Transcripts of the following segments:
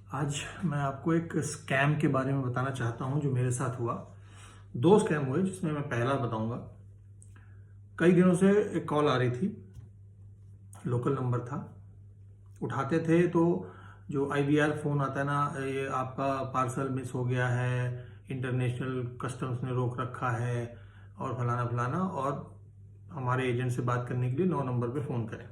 आज मैं आपको एक स्कैम के बारे में बताना चाहता हूं जो मेरे साथ हुआ। दो स्कैम हुए जिसमें मैं पहला बताऊंगा। कई दिनों से एक कॉल आ रही थी, लोकल नंबर था। उठाते थे तो जो आईवीआर फोन आता है ना, ये आपका पार्सल मिस हो गया है, इंटरनेशनल कस्टम्स ने रोक रखा है और फलाना फलाना, और हमारे एजेंट से बात करने के लिए 9 नंबर पे फ़ोन करें।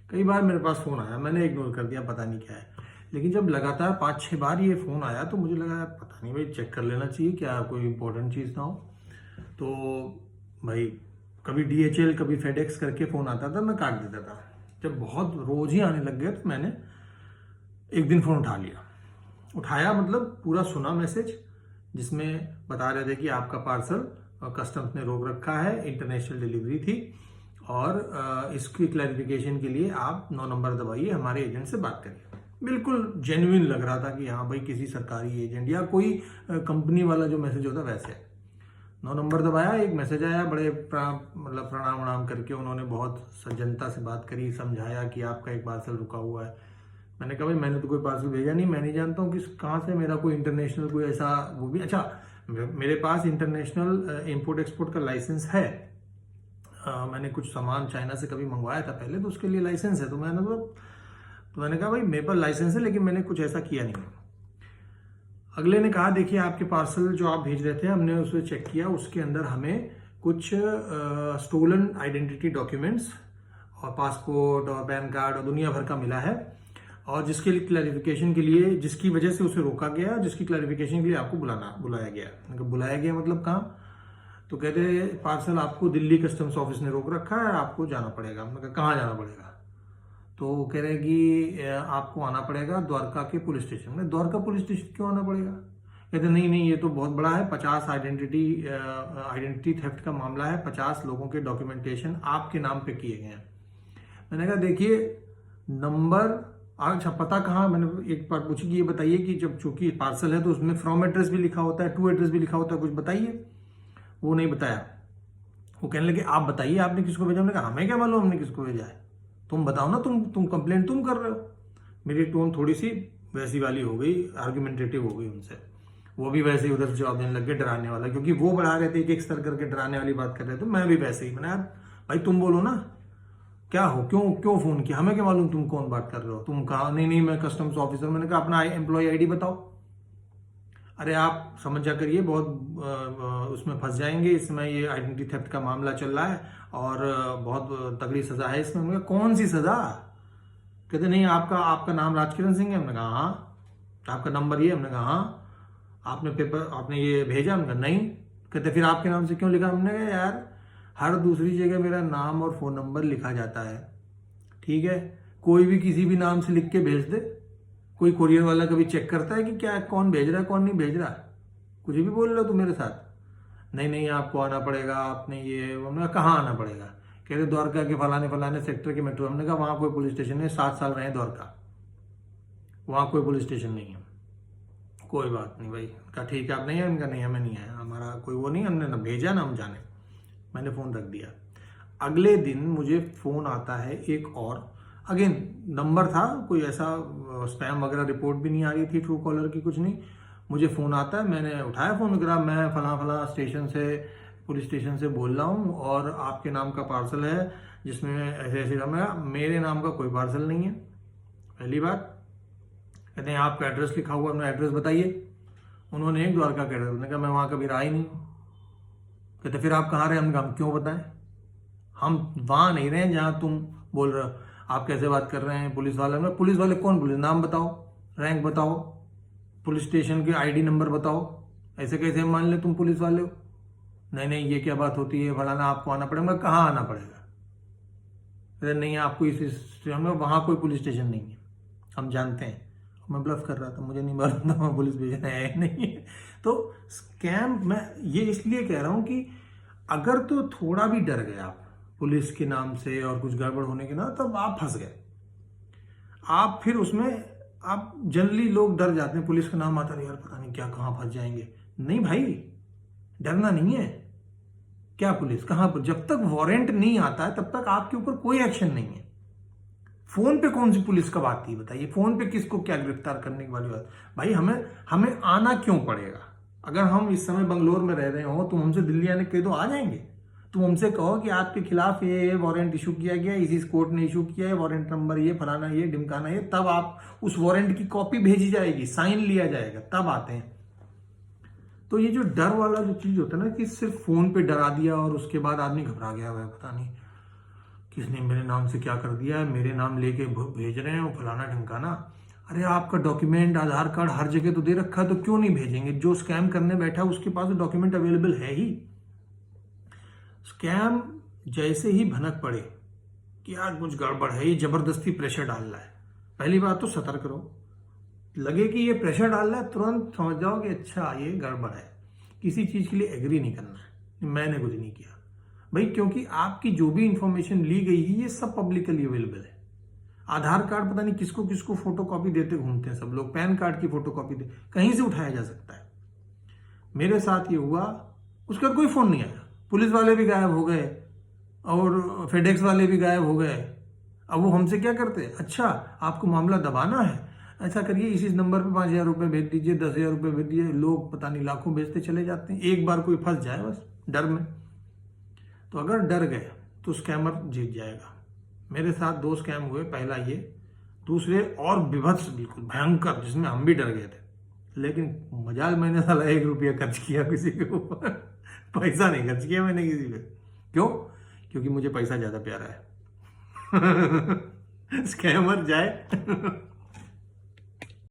कई बार मेरे पास फ़ोन आया, मैंने इग्नोर कर दिया, पता नहीं क्या है। लेकिन जब लगातार 5-6 बार ये फ़ोन आया तो मुझे लगा यार पता नहीं भाई, चेक कर लेना चाहिए क्या कोई इंपॉर्टेंट चीज़ ना हो। तो भाई कभी डीएचएल कभी फेडेक्स करके फ़ोन आता था, मैं काट देता था। जब बहुत रोज़ ही आने लग गए तो मैंने एक दिन फ़ोन उठा लिया। उठाया मतलब पूरा सुना मैसेज, जिसमें बता रहे थे कि आपका पार्सल कस्टम्स ने रोक रखा है, इंटरनेशनल डिलीवरी थी, और इसकी क्लैरिफिकेशन के लिए आप 9 नंबर दबाइए, हमारे एजेंट से बात करिए। बिल्कुल जेन्युइन लग रहा था कि हाँ भाई किसी सरकारी एजेंट या कोई कंपनी वाला जो मैसेज होता वैसे। 9 नंबर दबाया, एक मैसेज आया, बड़े मतलब प्रणाम वणाम करके उन्होंने बहुत सज्जनता से बात करी, समझाया कि आपका एक पार्सल रुका हुआ है। मैंने कहा भाई मैंने तो कोई पार्सल भेजा नहीं, मैं नहीं जानता हूँ कि कहाँ से मेरा कोई इंटरनेशनल कोई ऐसा वो भी। अच्छा, मेरे पास इंटरनेशनल इंपोर्ट एक्सपोर्ट का लाइसेंस है। मैंने कुछ सामान चाइना से कभी मंगवाया था पहले, तो उसके लिए लाइसेंस है। तो मैंने कहा भाई मेरे पास लाइसेंस है लेकिन मैंने कुछ ऐसा किया नहीं। अगले ने कहा देखिए आपके पार्सल जो आप भेज रहे थे हमने उसे चेक किया, उसके अंदर हमें कुछ स्टोलन आइडेंटिटी डॉक्यूमेंट्स और पासपोर्ट और पैन कार्ड और दुनिया भर का मिला है, और जिसके लिए क्लैरिफिकेशन के लिए, जिसकी वजह से उसे रोका गया, जिसकी क्लैरिफिकेशन के लिए आपको बुलाया गया। मतलब बुलाया गया मतलब कहाँ? तो कहते पार्सल आपको दिल्ली कस्टम्स ऑफिस ने रोक रखा है, आपको जाना पड़ेगा। मतलब कहाँ जाना पड़ेगा? तो वो कह रहे कि आपको आना पड़ेगा द्वारका के पुलिस स्टेशन में। द्वारका पुलिस स्टेशन क्यों आना पड़ेगा? कहते नहीं नहीं ये तो बहुत बड़ा है, 50 आइडेंटिटी थेफ्ट का मामला है, 50 लोगों के डॉक्यूमेंटेशन आपके नाम पे किए गए हैं। मैंने कहा देखिए नंबर, अच्छा पता कहाँ? मैंने एक बार पूछी कि ये बताइए कि जब चूंकि पार्सल है तो उसमें फ्रॉम एड्रेस भी लिखा होता है, टू एड्रेस भी लिखा होता है, कुछ बताइए। वो नहीं बताया। वो कहने लगे आप बताइए आपने किसको भेजा। हमने कहा हमें क्या मालूम हमने किसको भेजा है, तुम बताओ ना, तुम कंप्लेंट तुम कर रहे हो। मेरी टोन थोड़ी सी वैसी वाली हो गई, आर्ग्यूमेंटेटिव हो गई उनसे। वो भी वैसे ही उधर से जवाब देने लग गए डराने वाला, क्योंकि वो बढ़ा रहे थे एक एक स्तर करके डराने वाली बात कर रहे थे। मैं भी वैसे ही, मैंने यार भाई तुम बोलो ना क्या हो, क्यों क्यों फोन किया, हमें क्या मालूम तुम कौन बात कर रहे हो। तुम कहा नहीं नहीं मैं कस्टम्स ऑफिसर। मैंने कहा अपना एम्प्लॉय आईडी बताओ। अरे आप समझ जा करिए, बहुत उसमें फंस जाएंगे, इसमें ये आइडेंटिटी थेफ्ट का मामला चल रहा है और बहुत तगड़ी सजा है इसमें। हमने कहा कौन सी सजा? कहते नहीं आपका आपका नाम राजकिरण सिंह है। हमने कहा हाँ। आपका नंबर ये? हमने कहा हाँ। आपने पेपर आपने ये भेजा? हमने कहा नहीं। कहते फिर आपके नाम से क्यों लिखा? हमने कहा यार हर दूसरी जगह मेरा नाम और फोन नंबर लिखा जाता है, ठीक है, कोई भी किसी भी नाम से लिख के भेज दे। कोई कुरियर वाला कभी चेक करता है कि क्या कौन भेज रहा है कौन नहीं भेज रहा? कुछ भी बोल रहे हो तुम मेरे साथ। नहीं नहीं आपको आना पड़ेगा, आपने ये। हमने कहा कहाँ आना पड़ेगा? कहते द्वारका के फलाने फलाने सेक्टर के मेट्रो। हमने कहा वहां कोई पुलिस स्टेशन नहीं, 7 साल रहे द्वारका, वहां कोई पुलिस स्टेशन नहीं है। कोई बात नहीं भाई। कहा ठीक है आप नहीं है? उनका नहीं हमें नहीं है, हमारा कोई वो नहीं, हमने ना भेजा ना हम जाने। मैंने फोन रख दिया। अगले दिन मुझे फोन आता है एक और, अगेन नंबर था कोई ऐसा, स्पैम वगैरह रिपोर्ट भी नहीं आ रही थी ट्रू कॉलर की, कुछ नहीं। मुझे फोन आता है, मैंने उठाया फोन, करा मैं फला फला स्टेशन से, पुलिस स्टेशन से बोल रहा हूँ और आपके नाम का पार्सल है जिसमें ऐसे ऐसे। मेरे नाम का कोई पार्सल नहीं है, पहली बात। कहते हैं आपका एड्रेस लिखा हुआ, अपना एड्रेस बताइए। उन्होंने एक द्वारका का एड्रेस। मैंने कहा मैं वहां कभी रहा ही नहीं हूँ। कहते फिर आप कहाँ रहे? हमने कहा हम क्यों बताएं, हम वहां नहीं रहे जहां तुम बोल रहे हो। आप कैसे बात कर रहे हैं पुलिस वाले में? पुलिस वाले कौन? पुलिस नाम बताओ, रैंक बताओ, पुलिस स्टेशन के आईडी नंबर बताओ। ऐसे कैसे मान ले तुम पुलिस वाले हो? नहीं नहीं ये क्या बात होती है, फलाना आपको आना पड़ेगा। कहाँ आना पड़ेगा? अरे नहीं आपको इस स्टेशन में, वहां कोई पुलिस स्टेशन नहीं है, हम जानते हैं। मैं ब्लफ कर रहा था, मुझे नहीं मालूम था वहां पुलिस भेजना है नहीं है। तो स्कैम, मैं ये इसलिए कह रहा हूं कि अगर तो थोड़ा भी डर गए आप पुलिस के नाम से और कुछ गड़बड़ होने के नाम, तब आप फंस गए। आप फिर उसमें, आप जनरली लोग डर जाते हैं, पुलिस का नाम आता है यार पता नहीं क्या कहाँ फंस जाएंगे। नहीं भाई, डरना नहीं है। क्या पुलिस कहाँ पर? जब तक वारंट नहीं आता है तब तक आपके ऊपर कोई एक्शन नहीं है। फोन पे कौन सी पुलिस कब आती है बताइए? फोन पे किसको क्या गिरफ्तार करने की वाली बात? भाई हमें हमें आना क्यों पड़ेगा? अगर हम इस समय बंगलोर में रह रहे हो, तुम हमसे दिल्ली आने के तो आ जाएंगे। तुम हमसे कहो कि आपके खिलाफ ये वारंट इशू किया गया, इसी कोर्ट ने इशू किया है, वारंट नंबर ये, फलाना ये, ढिमकाना ये, तब आप उस वारंट की कॉपी भेजी जाएगी, साइन लिया जाएगा, तब आते हैं। तो ये जो डर वाला जो चीज होता है ना, कि सिर्फ फोन पे डरा दिया और उसके बाद आदमी घबरा गया हुआ है, पता नहीं किसने मेरे नाम से क्या कर दिया है, मेरे नाम लेके भेज रहे हैं वो, फलाना ढिमकाना। अरे आपका डॉक्यूमेंट, आधार कार्ड हर जगह तो दे रखा है, तो क्यों नहीं भेजेंगे? जो स्कैम करने बैठा है उसके पास तो डॉक्यूमेंट अवेलेबल है ही। स्कैम जैसे ही भनक पड़े कि यार कुछ गड़बड़ है, ये जबरदस्ती प्रेशर डाल रहा है, पहली बात तो सतर्क रहो। लगे कि ये प्रेशर डाल रहा है, तुरंत समझ जाओ कि अच्छा ये गड़बड़ है। किसी चीज के लिए एग्री नहीं करना है, मैंने कुछ नहीं किया भाई, क्योंकि आपकी जो भी इंफॉर्मेशन ली गई है ये सब पब्लिकली अवेलेबल है। आधार कार्ड पता नहीं किसको किसको फोटो कॉपी देते घूमते हैं सब लोग, पैन कार्ड की फोटो कॉपी दे, कहीं से उठाया जा सकता है। मेरे साथ ये हुआ, उसके बाद कोई फोन नहीं आया, पुलिस वाले भी गायब हो गए और फेडेक्स वाले भी गायब हो गए। अब वो हमसे क्या करते हैं, अच्छा आपको मामला दबाना है, ऐसा करिए इसी नंबर पे 5,000 रुपये भेज दीजिए, 10,000 रुपये भेज दीजिए। लोग पता नहीं लाखों भेजते चले जाते हैं, एक बार कोई फंस जाए बस डर में। तो अगर डर गए तो स्कैमर जीत जाएगा। मेरे साथ 2 स्कैम हुए, पहला ये, दूसरे और विभत्स बिल्कुल भयंकर, जिसमें हम भी डर गए थे। लेकिन मजाल, मैंने साला 1 रुपया खर्च किया किसी के ऊपर पैसा नहीं खर्च किया मैंने किसी पे। क्यों? क्योंकि मुझे पैसा ज्यादा प्यारा है स्कैमर जाए